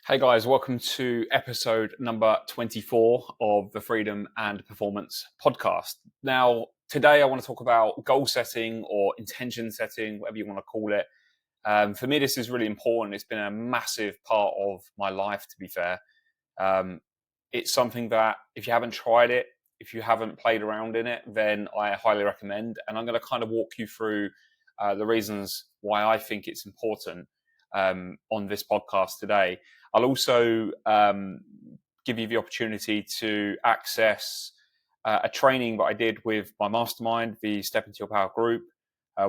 Hey guys, welcome to episode number 24 of the Freedom and Performance podcast. Now, today I want to talk about goal setting or intention setting, whatever you want to call it. For me, this is really important. It's been a massive part of my life, to be fair. It's something that if you haven't tried it, if you haven't played around in it, then I highly recommend. And I'm going to kind of walk you through the reasons why I think it's important on this podcast today. I'll also give you the opportunity to access a training that I did with my mastermind, the Step Into Your Power group.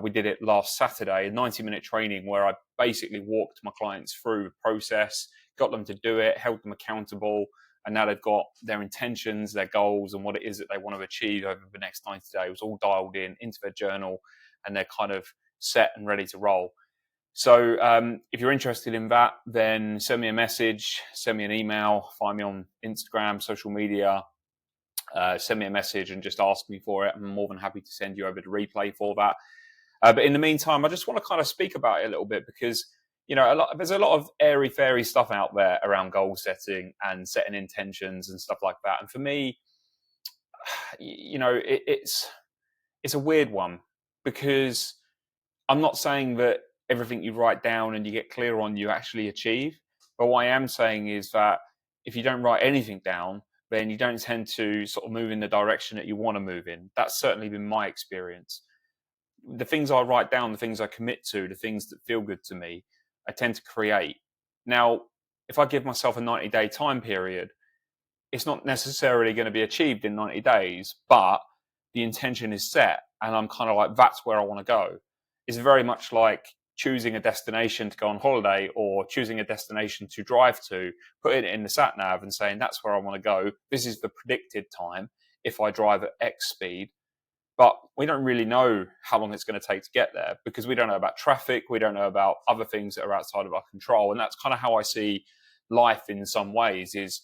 We did it last Saturday, a 90-minute training where I basically walked my clients through the process, got them to do it, held them accountable, and now they've got their intentions, their goals, and what it is that they want to achieve over the next 90 days. It was all dialed in into their journal, and they're kind of set and ready to roll. So if you're interested in that, then send me a message, send me an email, find me on Instagram, social media, send me a message and just ask me for it. I'm more than happy to send you over the replay for that. But in the meantime, I just want to kind of speak about it a little bit because, you know, there's a lot of airy-fairy stuff out there around goal setting and setting intentions and stuff like that. And for me, you know, it's a weird one because I'm not saying that everything you write down and you get clear on, you actually achieve. But what I am saying is that if you don't write anything down, then you don't tend to sort of move in the direction that you want to move in. That's certainly been my experience. The things I write down, the things I commit to, the things that feel good to me, I tend to create. Now, if I give myself a 90-day time period, it's not necessarily going to be achieved in 90 days, but the intention is set and I'm kind of like, that's where I want to go. It's very much like choosing a destination to go on holiday or choosing a destination to drive to, putting it in the sat nav and saying, that's where I want to go. This is the predicted time if I drive at X speed. But we don't really know how long it's going to take to get there because we don't know about traffic. We don't know about other things that are outside of our control. And that's kind of how I see life in some ways is,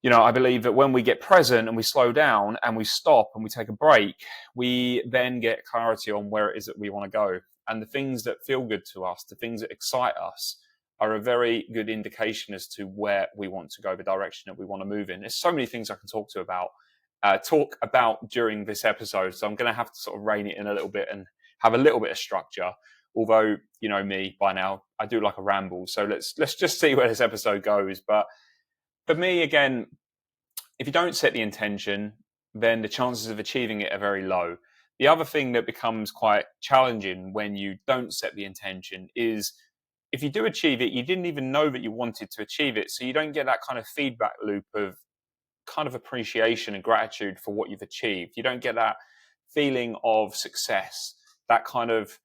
you know, I believe that when we get present and we slow down and we stop and we take a break, we then get clarity on where it is that we want to go. And the things that feel good to us, the things that excite us, are a very good indication as to where we want to go, the direction that we want to move in. There's so many things I can talk about during this episode. So I'm going to have to sort of rein it in a little bit and have a little bit of structure. Although, you know me by now, I do like a ramble. So let's just see where this episode goes. But for me, again, if you don't set the intention, then the chances of achieving it are very low. The other thing that becomes quite challenging when you don't set the intention is if you do achieve it, you didn't even know that you wanted to achieve it. So you don't get that kind of feedback loop of kind of appreciation and gratitude for what you've achieved. You don't get that feeling of success, that kind of,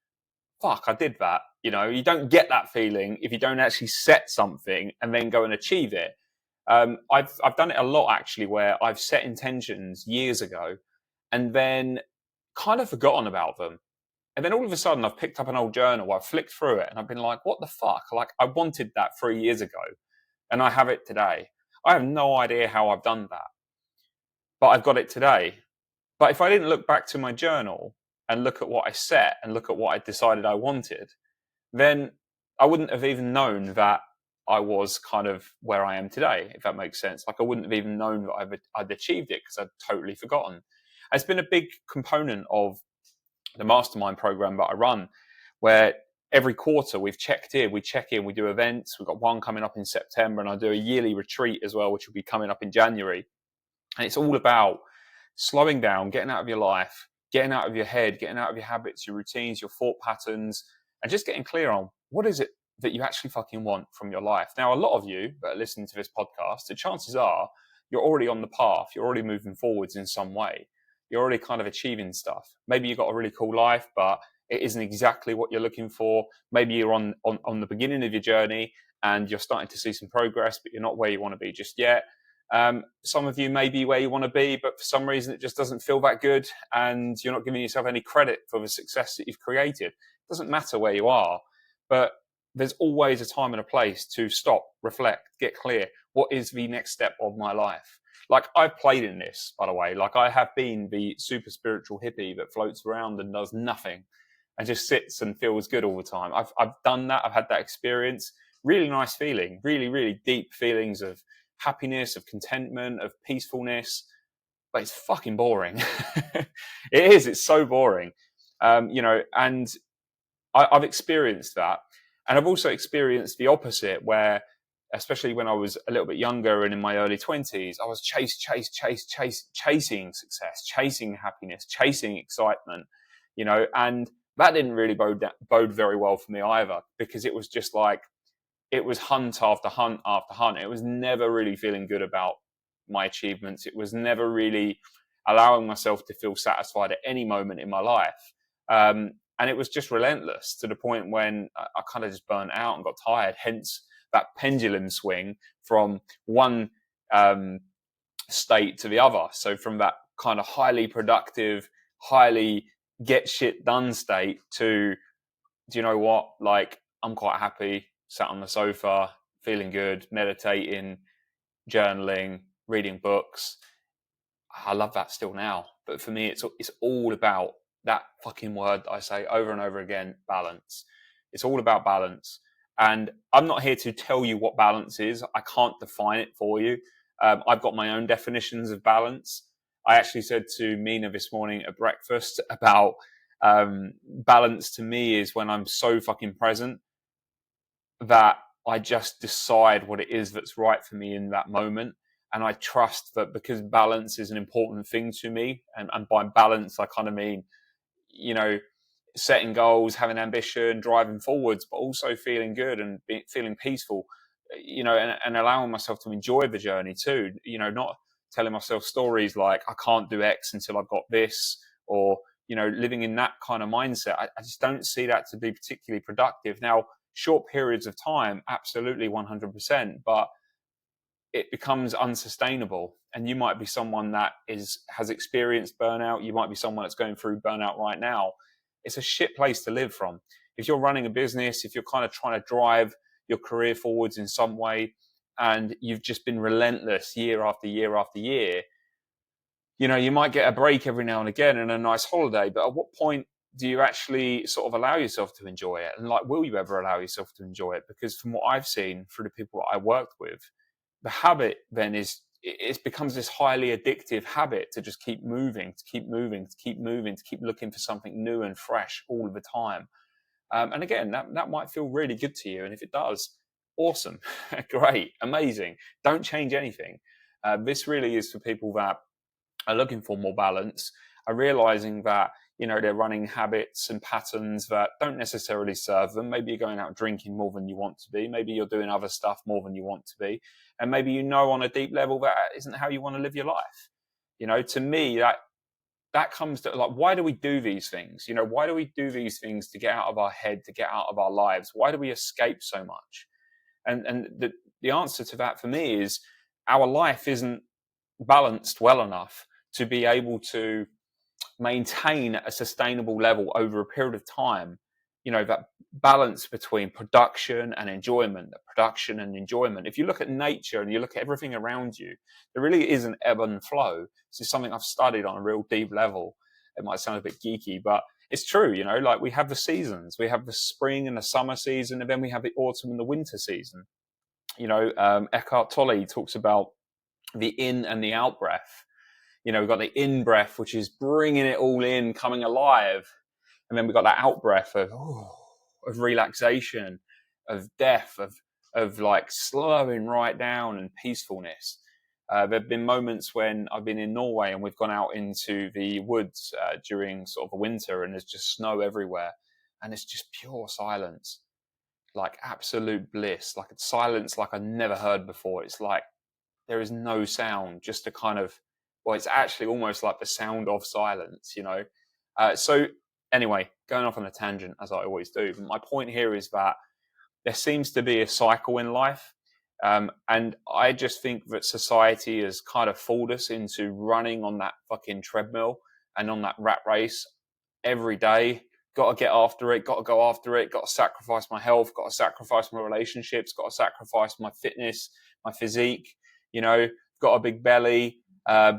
fuck, I did that. You know, you don't get that feeling if you don't actually set something and then go and achieve it. I've done it a lot actually, where I've set intentions years ago and then kind of forgotten about them. And then all of a sudden I've picked up an old journal, I've flicked through it and I've been like, what the fuck? Like I wanted that 3 years ago and I have it today. I have no idea how I've done that, but I've got it today. But if I didn't look back to my journal and look at what I set and look at what I decided I wanted, then I wouldn't have even known that I was kind of where I am today, if that makes sense. Like I wouldn't have even known that I'd achieved it because I'd totally forgotten. It's been a big component of the mastermind program that I run, where every quarter we check in, we do events. We've got one coming up in September and I do a yearly retreat as well, which will be coming up in January. And it's all about slowing down, getting out of your life, getting out of your head, getting out of your habits, your routines, your thought patterns, and just getting clear on what is it that you actually fucking want from your life. Now, a lot of you that are listening to this podcast, the chances are you're already on the path. You're already moving forwards in some way. You're already kind of achieving stuff. Maybe you've got a really cool life, but it isn't exactly what you're looking for. Maybe you're on the beginning of your journey and you're starting to see some progress, but you're not where you want to be just yet. Some of you may be where you want to be, but for some reason it just doesn't feel that good and you're not giving yourself any credit for the success that you've created. It doesn't matter where you are, but there's always a time and a place to stop, reflect, get clear. What is the next step of my life? Like I've played in this, by the way, like I have been the super spiritual hippie that floats around and does nothing and just sits and feels good all the time. I've done that. I've had that experience. really nice feeling, really, really deep feelings of happiness, of contentment, of peacefulness. But it's fucking boring. It is. It's so boring. And I've experienced that. And I've also experienced the opposite, where, especially when I was a little bit younger and in my early 20s, I was chasing success, chasing happiness, chasing excitement, and that didn't really bode very well for me either, because it was just like, it was hunt after hunt after hunt. It was never really feeling good about my achievements. It was never really allowing myself to feel satisfied at any moment in my life. And it was just relentless, to the point when I kind of just burnt out and got tired. Hence that pendulum swing from one state to the other. So from that kind of highly productive, highly get shit done state to, do you know what? Like, I'm quite happy, sat on the sofa, feeling good, meditating, journaling, reading books. I love that still now. But for me, it's all about that fucking word that I say over and over again, balance. It's all about balance. And I'm not here to tell you what balance is. I can't define it for you. I've got my own definitions of balance. I actually said to Mina this morning at breakfast about balance to me is when I'm so fucking present that I just decide what it is that's right for me in that moment. And I trust that, because balance is an important thing to me. And by balance, I kind of mean, setting goals, having ambition, driving forwards, but also feeling good and feeling peaceful, and allowing myself to enjoy the journey too. Not telling myself stories like, I can't do X until I've got this, or, living in that kind of mindset. I just don't see that to be particularly productive. Now, short periods of time, absolutely 100%, but it becomes unsustainable. And you might be someone that has experienced burnout. You might be someone that's going through burnout right now. It's a shit place to live from. If you're running a business, if you're kind of trying to drive your career forwards in some way, and you've just been relentless year after year after year, you might get a break every now and again and a nice holiday, but at what point do you actually sort of allow yourself to enjoy it? And will you ever allow yourself to enjoy it? Because from what I've seen through the people that I worked with, the habit then it becomes this highly addictive habit to just keep moving, to keep looking for something new and fresh all the time. And again, that might feel really good to you. And if it does, awesome, great, amazing. Don't change anything. This really is for people that are looking for more balance, are realizing that, they're running habits and patterns that don't necessarily serve them. Maybe you're going out drinking more than you want to be. Maybe you're doing other stuff more than you want to be. And maybe on a deep level that isn't how you want to live your life. To me, that comes to, like, why do we do these things? Why do we do these things to get out of our head, to get out of our lives? Why do we escape so much? And the answer to that for me is our life isn't balanced well enough to be able to maintain a sustainable level over a period of time. That balance between production and enjoyment. If you look at nature and you look at everything around you, there really is an ebb and flow. This is something I've studied on a real deep level. It might sound a bit geeky, but it's true. Like, we have the seasons. We have the spring and the summer season, and then we have the autumn and the winter season. Eckhart Tolle talks about the in and the out breath. We've got the in breath, which is bringing it all in, coming alive. And then we've got that out breath of relaxation, of death, of like slowing right down and peacefulness. There have been moments when I've been in Norway and we've gone out into the woods during sort of the winter, and there's just snow everywhere. And it's just pure silence, like absolute bliss, like silence like I've never heard before. It's like there is no sound, just a kind of, it's actually almost like the sound of silence, So anyway, going off on a tangent, as I always do. My point here is that there seems to be a cycle in life. And I just think that society has kind of fooled us into running on that fucking treadmill and on that rat race every day. Got to get after it, got to go after it, got to sacrifice my health, got to sacrifice my relationships, got to sacrifice my fitness, my physique, got a big belly,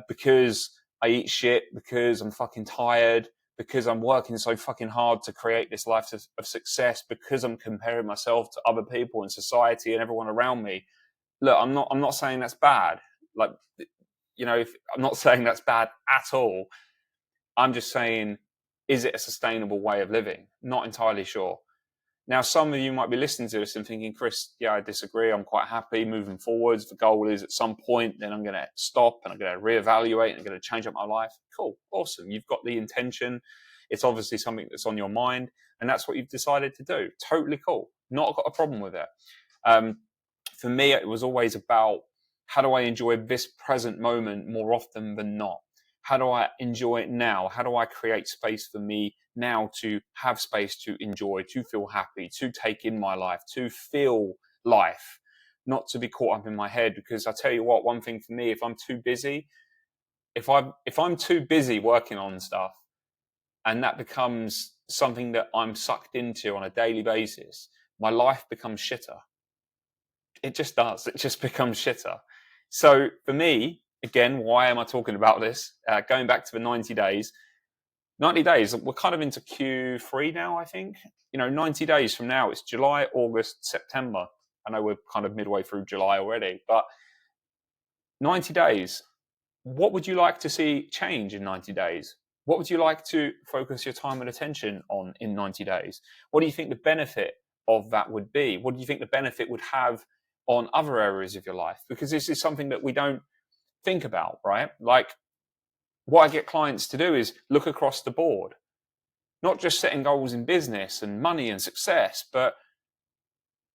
because I eat shit, because I'm fucking tired, because I'm working so fucking hard to create this life of success, because I'm comparing myself to other people in society and everyone around me. Look, I'm not saying that's bad. Like, I'm not saying that's bad at all. I'm just saying, is it a sustainable way of living? Not entirely sure. Now, some of you might be listening to this and thinking, Chris, yeah, I disagree. I'm quite happy moving forwards. The goal is at some point, then I'm going to stop and I'm going to reevaluate and I'm going to change up my life. Cool. Awesome. You've got the intention. It's obviously something that's on your mind, and that's what you've decided to do. Totally cool. Not got a problem with it. For me, it was always about, how do I enjoy this present moment more often than not? How do I enjoy it now? How do I create space for me now to have space to enjoy, to feel happy, to take in my life, to feel life, not to be caught up in my head? Because I tell you what, one thing for me, if I'm too busy, if I'm too busy working on stuff, and that becomes something that I'm sucked into on a daily basis, my life becomes shitter. It just does. It just becomes shitter. So for me, again, why am I talking about this? Going back to the 90 days, we're kind of into Q3 now, I think. 90 days from now, it's July, August, September. I know we're kind of midway through July already, but 90 days, what would you like to see change in 90 days? What would you like to focus your time and attention on in 90 days? What do you think the benefit of that would be? What do you think the benefit would have on other areas of your life? Because this is something that we don't think about, right? Like, what I get clients to do is look across the board, not just setting goals in business and money and success, but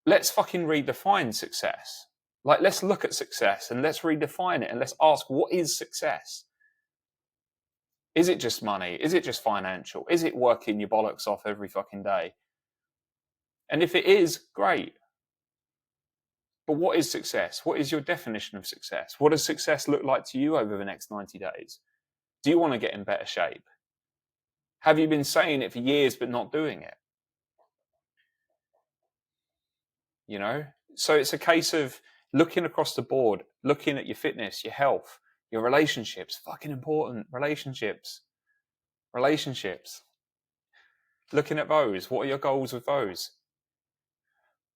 let's fucking redefine success. Like, let's look at success and let's redefine it, and let's ask, what is success? Is it just money? Is it just financial? Is it working your bollocks off every fucking day? And if it is, great. But what is success? What is your definition of success? What does success look like to you over the next 90 days? Do you want to get in better shape? Have you been saying it for years but not doing it? So it's a case of looking across the board, looking at your fitness, your health, your relationships. Fucking important. Relationships. Looking at those. What are your goals with those?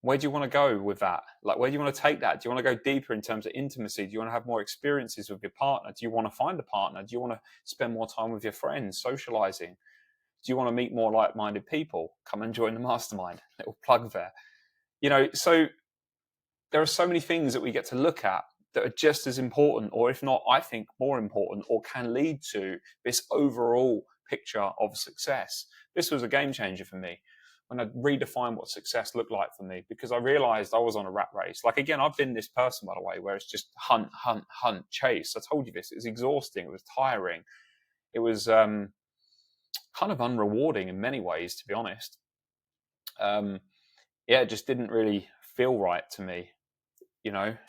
Where do you want to go with that? Like, where do you want to take that? Do you want to go deeper in terms of intimacy? Do you want to have more experiences with your partner? Do you want to find a partner? Do you want to spend more time with your friends, socializing? Do you want to meet more like-minded people? Come and join the mastermind. Little plug there. So there are so many things that we get to look at that are just as important, or if not, I think more important, or can lead to this overall picture of success. This was a game changer for me when I redefined what success looked like for me, because I realized I was on a rat race. Like, again, I've been this person, by the way, where it's just hunt, chase. I told you this. It was exhausting. It was tiring. It was kind of unrewarding in many ways, to be honest. It just didn't really feel right to me.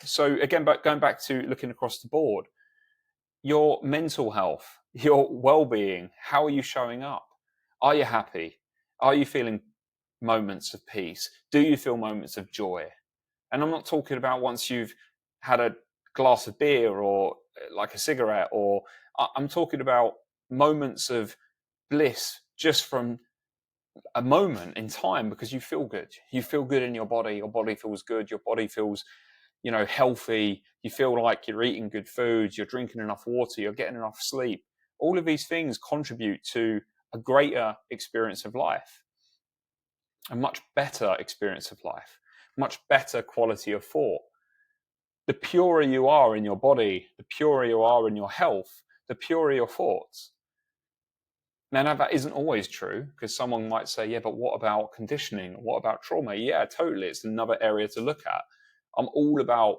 So again, going back to looking across the board, your mental health, your well-being, how are you showing up? Are you happy? Are you feeling moments of peace? Do you feel moments of joy? And I'm not talking about once you've had a glass of beer or like a cigarette, or I'm talking about moments of bliss just from a moment in time, because you feel good. You feel good in your body feels good, your body feels healthy, you feel like you're eating good foods, you're drinking enough water, you're getting enough sleep. All of these things contribute to a greater experience of life, a much better experience of life, much better quality of thought. The purer you are in your body, the purer you are in your health, the purer your thoughts. Now, that isn't always true, because someone might say, yeah, but what about conditioning? What about trauma? Yeah, totally. It's another area to look at. I'm all about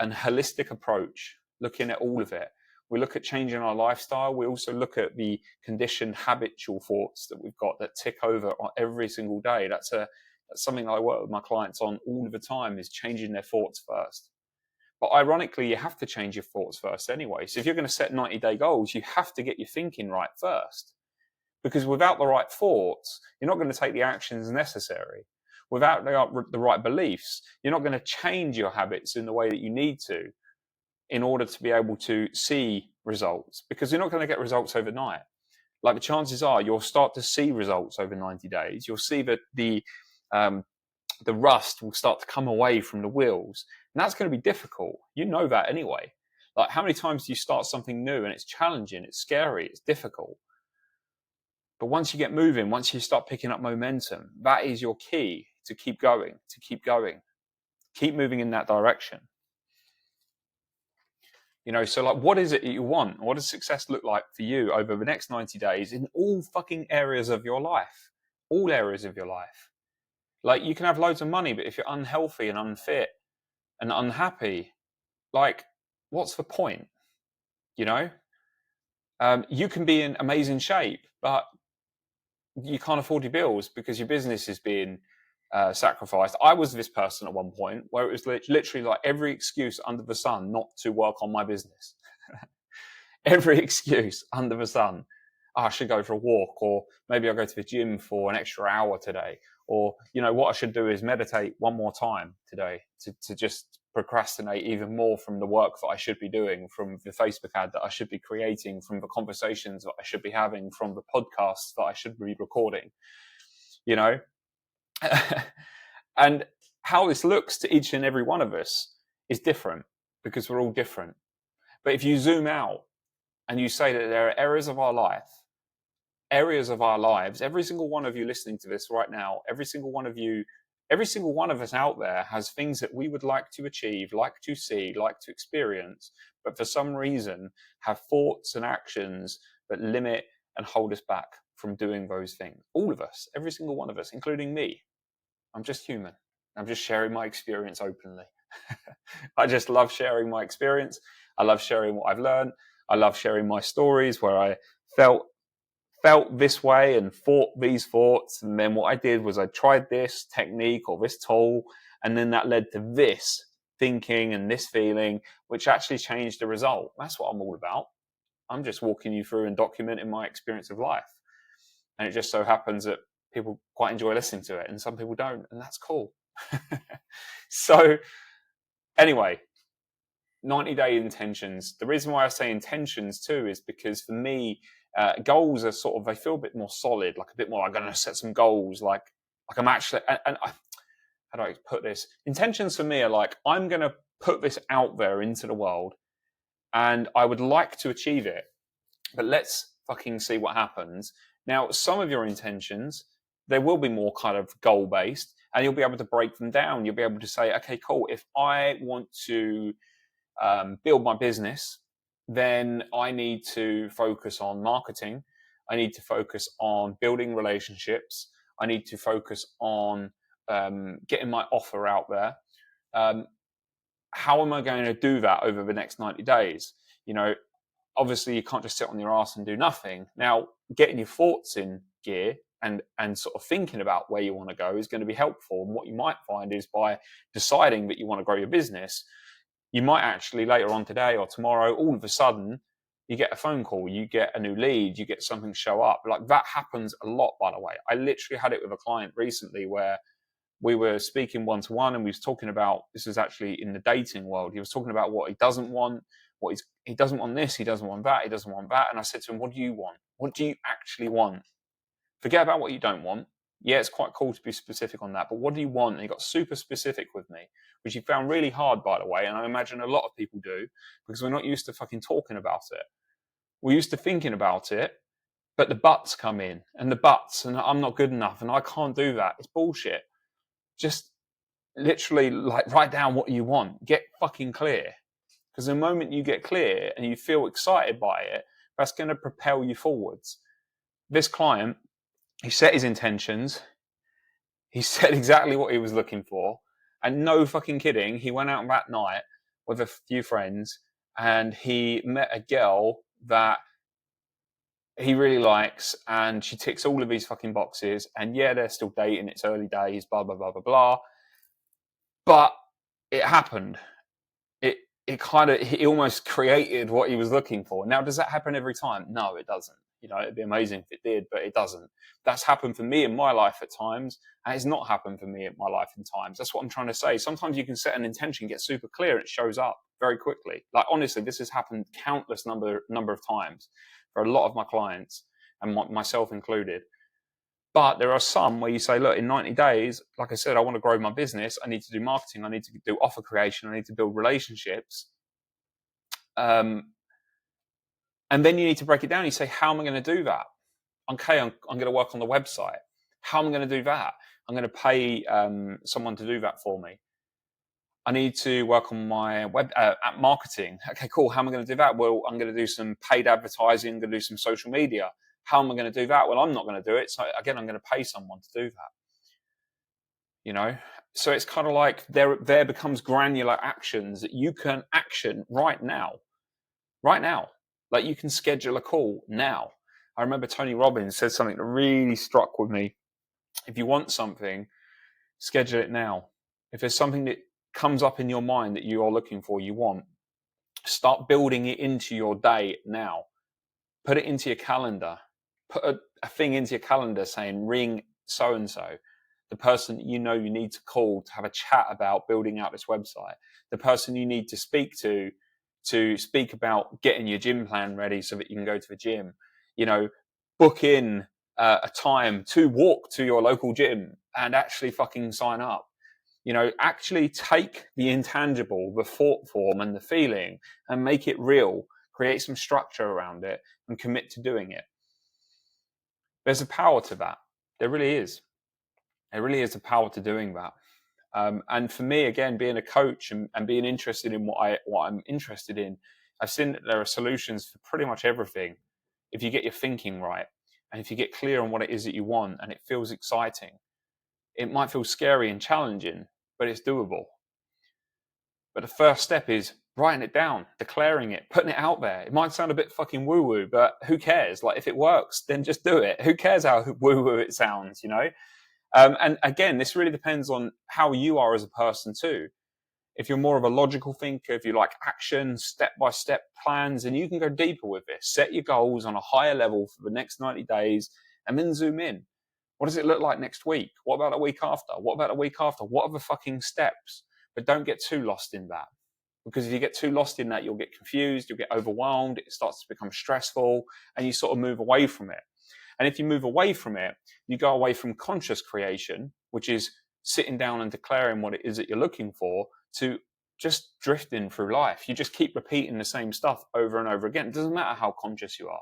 a holistic approach, looking at all of it. We look at changing our lifestyle. We also look at the conditioned habitual thoughts that we've got that tick over every single day. That's something that I work with my clients on all of the time, is changing their thoughts first. But ironically, you have to change your thoughts first anyway. So if you're going to set 90-day goals, you have to get your thinking right first. Because without the right thoughts, you're not going to take the actions necessary. Without the right beliefs, you're not going to change your habits in the way that you need to in order to be able to see results, because you're not going to get results overnight. like the chances are you'll start to see results over 90 days. You'll see that the rust will start to come away from the wheels. And that's going to be difficult. You know that anyway. Like, how many times do you start something new and it's challenging, it's scary, it's difficult? But once you get moving, once you start picking up momentum, that is your key to keep going, keep moving in that direction. So like, what is it that you want? What does success look like for you over the next 90 days in all fucking areas of your life? All areas of your life. Like, you can have loads of money, but if you're unhealthy and unfit and unhappy, like, what's the point? You can be in amazing shape, but you can't afford your bills because your business is being sacrificed. I was this person at one point where it was literally like every excuse under the sun not to work on my business. Every excuse under the sun. I should go for a walk, or maybe I'll go to the gym for an extra hour today. Or, what I should do is meditate one more time today to just procrastinate even more from the work that I should be doing, from the Facebook ad that I should be creating, from the conversations that I should be having, from the podcasts that I should be recording, And how this looks to each and every one of us is different, because we're all different. But if you zoom out and you say that there are areas of our lives, every single one of you listening to this right now, every single one of us out there has things that we would like to achieve, like to see, like to experience, but for some reason have thoughts and actions that limit and hold us back from doing those things. All of us, every single one of us, including me. I'm just human. I'm just sharing my experience openly. I just love sharing my experience. I love sharing what I've learned. I love sharing my stories where I felt this way and thought these thoughts. And then what I did was I tried this technique or this tool, and then that led to this thinking and this feeling, which actually changed the result. That's what I'm all about. I'm just walking you through and documenting my experience of life. And it just so happens that people quite enjoy listening to it and some people don't, and that's cool. So anyway, 90-day intentions. The reason why I say intentions too is because for me, goals are sort of, they feel a bit more solid, like a bit more, I'm going to set some goals, like I'm actually, and how do I put this? Intentions for me are like, I'm going to put this out there into the world and I would like to achieve it, but let's fucking see what happens. Now, some of your intentions, they will be more kind of goal-based, and you'll be able to break them down. You'll be able to say, okay, cool, if I want to build my business, then I need to focus on marketing. I need to focus on building relationships. I need to focus on getting my offer out there. How am I going to do that over the next 90 days? Obviously you can't just sit on your ass and do nothing. Now, getting your thoughts in gear and sort of thinking about where you want to go is going to be helpful. And what you might find is by deciding that you want to grow your business, you might actually later on today or tomorrow, all of a sudden, you get a phone call, you get a new lead, you get something show up. Like, that happens a lot, by the way. I literally had it with a client recently where we were speaking one-to-one and we was talking about, this was actually in the dating world, he was talking about what he doesn't want, he doesn't want this, he doesn't want that, he doesn't want that. And I said to him, what do you want? What do you actually want? Forget about what you don't want. Yeah, it's quite cool to be specific on that, but what do you want? And he got super specific with me, which he found really hard, by the way, and I imagine a lot of people do, because we're not used to fucking talking about it. We're used to thinking about it, but the buts come in, and the buts, and I'm not good enough, and I can't do that. It's bullshit. Just literally, like, write down what you want. Get fucking clear. Because the moment you get clear and you feel excited by it, that's going to propel you forwards. This client, he set his intentions. He said exactly what he was looking for. And no fucking kidding, he went out that night with a few friends and he met a girl that he really likes, and she ticks all of these fucking boxes. And yeah, they're still dating. It's early days, blah, blah, blah, blah, blah. But it happened. He almost created what he was looking for. Now, does that happen every time? No, it doesn't. It'd be amazing if it did, but it doesn't. That's happened for me in my life at times, and it's not happened for me in my life in times. That's what I'm trying to say. Sometimes you can set an intention, get super clear, and it shows up very quickly. Like, honestly, this has happened countless number of times for a lot of my clients. and myself included. But there are some where you say, look, in 90 days, like I said, I want to grow my business. I need to do marketing. I need to do offer creation. I need to build relationships. And then you need to break it down. You say, how am I going to do that? Okay, I'm going to work on the website. How am I going to do that? I'm going to pay someone to do that for me. I need to work on my web app marketing. Okay, cool. How am I going to do that? Well, I'm going to do some paid advertising. I'm going to do some social media. How am I going to do that? Well, I'm not going to do it. So again, I'm going to pay someone to do that. You know, so it's kind of like there becomes granular actions that you can action right now. Like you can schedule a call now. I remember Tony Robbins said something that really struck with me. If you want something, schedule it now. If there's something that comes up in your mind that you are looking for, you want, start building it into your day now. Put it into your calendar. Put a thing into your calendar saying, ring so-and-so, the person you know you need to call to have a chat about building out this website, the person you need to speak to speak about getting your gym plan ready so that you can go to the gym. You know, book in a time to walk to your local gym and actually fucking sign up. You know, actually take the intangible, the thought form and the feeling and make it real, create some structure around it and commit to doing it. There's a power to that. There really is. There really is a power to doing that. And for me, again, being a coach and being interested in what I'm interested in, I've seen that there are solutions for pretty much everything if you get your thinking right and if you get clear on what it is that you want and it feels exciting. It might feel scary and challenging, but it's doable. But the first step is writing it down, declaring it, putting it out there. It might sound a bit fucking woo-woo, but who cares? Like, if it works, then just do it. Who cares how woo-woo it sounds, you know? And again, this really depends on how you are as a person too. If you're more of a logical thinker, if you like action, step-by-step plans, and you can go deeper with this. Set your goals on a higher level for the next 90 days and then zoom in. What does it look like next week? What about a week after? What about a week after? What are the fucking steps? But don't get too lost in that. Because if you get too lost in that, you'll get confused, you'll get overwhelmed, it starts to become stressful, and you sort of move away from it. And if you move away from it, you go away from conscious creation, which is sitting down and declaring what it is that you're looking for, to just drifting through life. You just keep repeating the same stuff over and over again. It doesn't matter how conscious you are.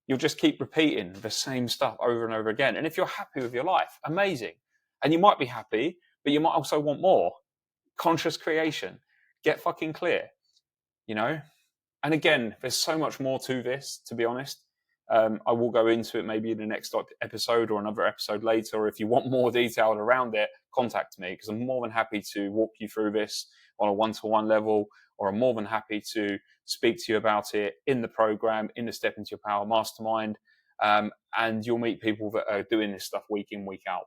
You'll just keep repeating the same stuff over and over again. And if you're happy with your life, amazing. And you might be happy, but you might also want more. Conscious creation. Get fucking clear, you know? And again, there's so much more to this, to be honest. I will go into it maybe in the next episode or another episode later. Or if you want more detail around it, contact me because I'm more than happy to walk you through this on a one-to-one level, or I'm more than happy to speak to you about it in the program, in the Step Into Your Power Mastermind. And you'll meet people that are doing this stuff week in, week out.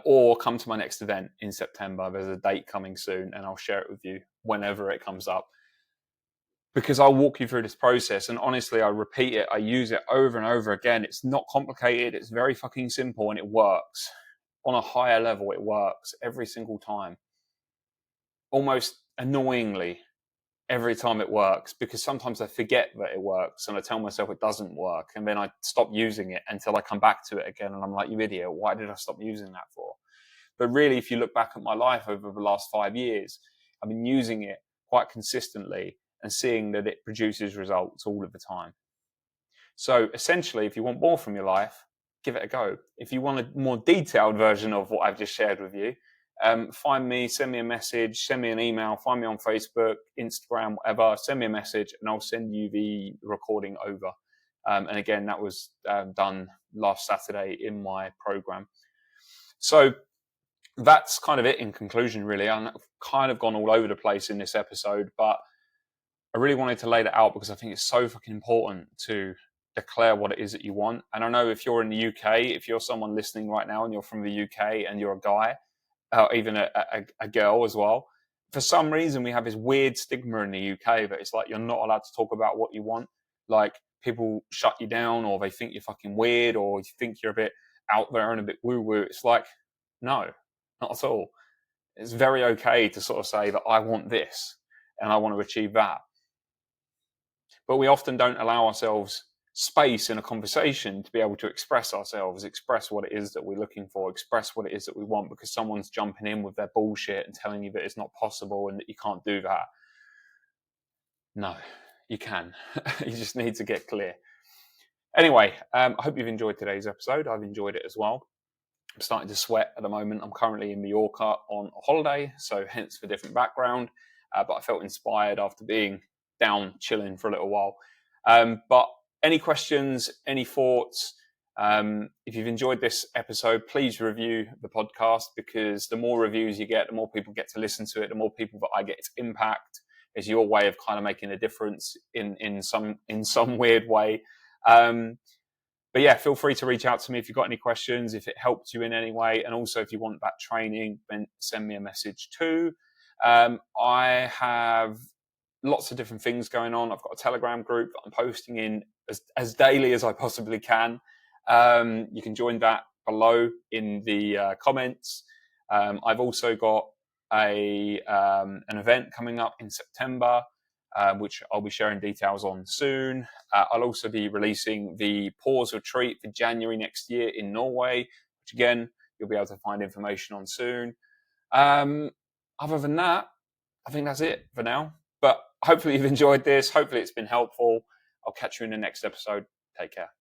Or come to my next event in September. There's a date coming soon and I'll share it with you whenever it comes up. Because I'll walk you through this process and honestly, I repeat it, I use it over and over again. It's not complicated, it's very fucking simple and it works. On a higher level, it works every single time. Almost annoyingly, every time it works, because sometimes I forget that it works and I tell myself it doesn't work and then I stop using it until I come back to it again and I'm like, you idiot, why did I stop using that for? But really, if you look back at my life over the last 5 years, I've been using it quite consistently and seeing that it produces results all of the time. So essentially, if you want more from your life, give it a go. If you want a more detailed version of what I've just shared with you, find me, send me a message, send me an email, find me on Facebook, Instagram, whatever, send me a message and I'll send you the recording over. And again, that was done last Saturday in my program. So that's kind of it in conclusion, really. I've kind of gone all over the place in this episode, but I really wanted to lay that out because I think it's so fucking important to declare what it is that you want. And I know if you're in the UK, if you're someone listening right now and you're from the UK and you're a guy, or even a girl as well, for some reason we have this weird stigma in the UK that it's like you're not allowed to talk about what you want. Like people shut you down or they think you're fucking weird or you think you're a bit out there and a bit woo-woo. It's like, no, not at all. It's very okay to sort of say that I want this and I want to achieve that. But we often don't allow ourselves space in a conversation to be able to express ourselves, express what it is that we're looking for, express what it is that we want, because someone's jumping in with their bullshit and telling you that it's not possible and that you can't do that. No, you can. You just need to get clear. Anyway, I hope you've enjoyed today's episode. I've enjoyed it as well. I'm starting to sweat at the moment. I'm currently in Mallorca on a holiday, so hence the different background. But I felt inspired after being down chilling for a little while. But any questions, any thoughts? If you've enjoyed this episode, please review the podcast, because the more reviews you get, the more people get to listen to it, the more people that I get to impact. Is your way of kind of making a difference in some weird way. But yeah, feel free to reach out to me if you've got any questions, if it helped you in any way. And also, if you want that training, then send me a message too. I have lots of different things going on. I've got a Telegram group that I'm posting in as daily as I possibly can. You can join that below in the comments. I've also got an event coming up in September, which I'll be sharing details on soon. I'll also be releasing the Pause Retreat for January next year in Norway, which again, you'll be able to find information on soon. Other than that, I think that's it for now. But hopefully you've enjoyed this. Hopefully it's been helpful. I'll catch you in the next episode. Take care.